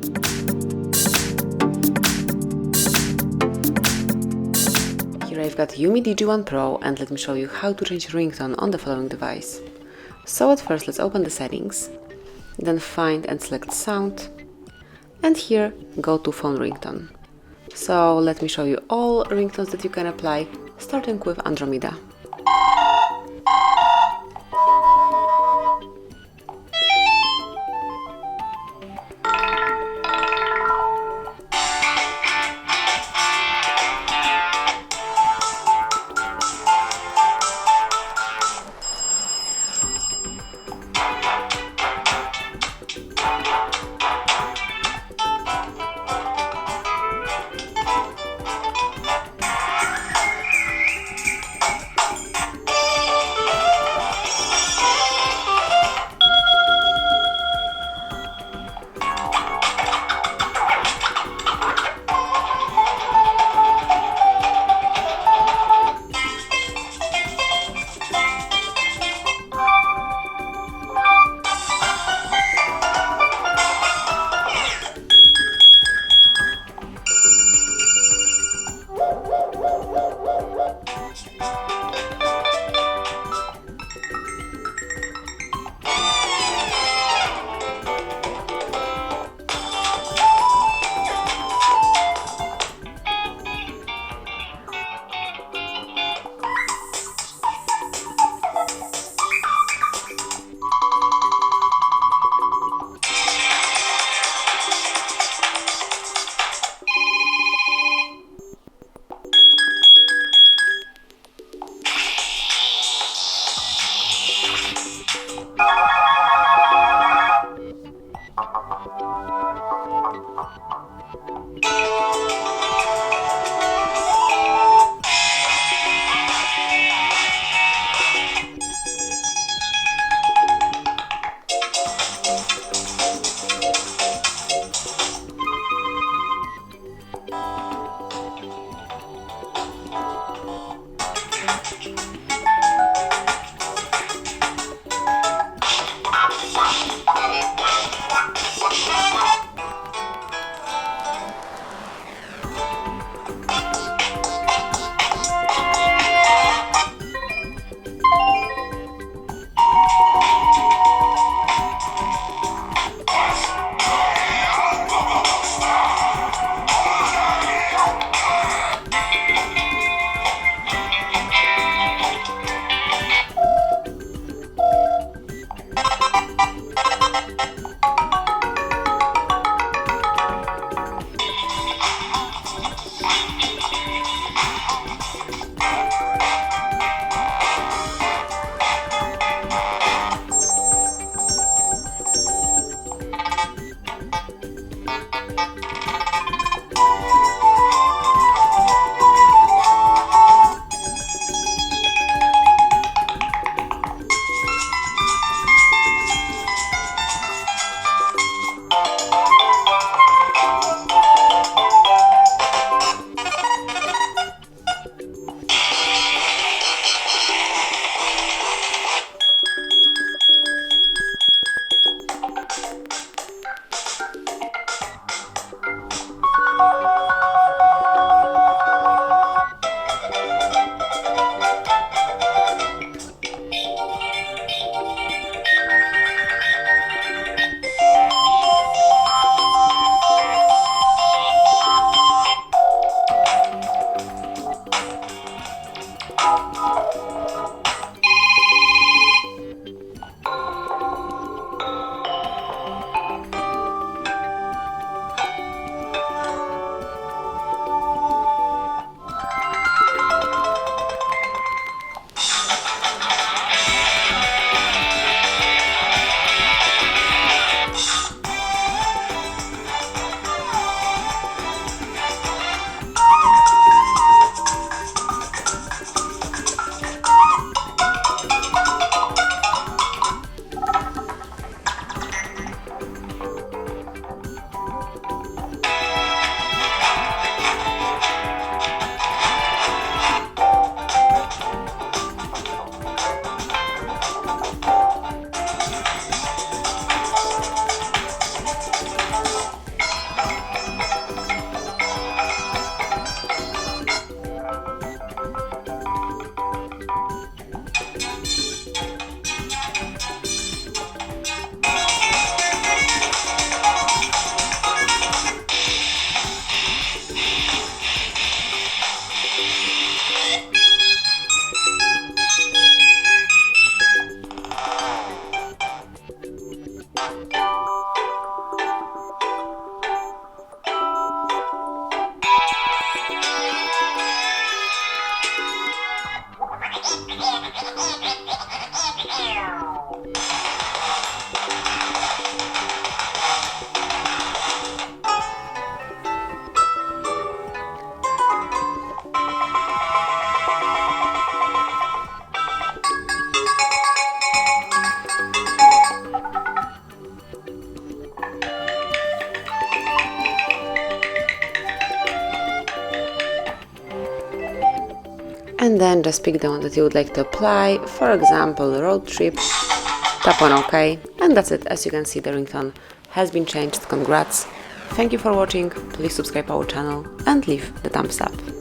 Here I've got UMIDIGI One Pro, and let me show you how to change ringtone on the following device. So at first let's open the settings, then find and select sound, and here go to phone ringtone. So let me show you all ringtones that you can apply, starting with Andromeda. and then just pick the one that you would like to apply, for example, road trip, tap on OK, and that's it. As you can see, the ringtone has been changed. Congrats! Thank you for watching, please subscribe our channel and leave the thumbs up.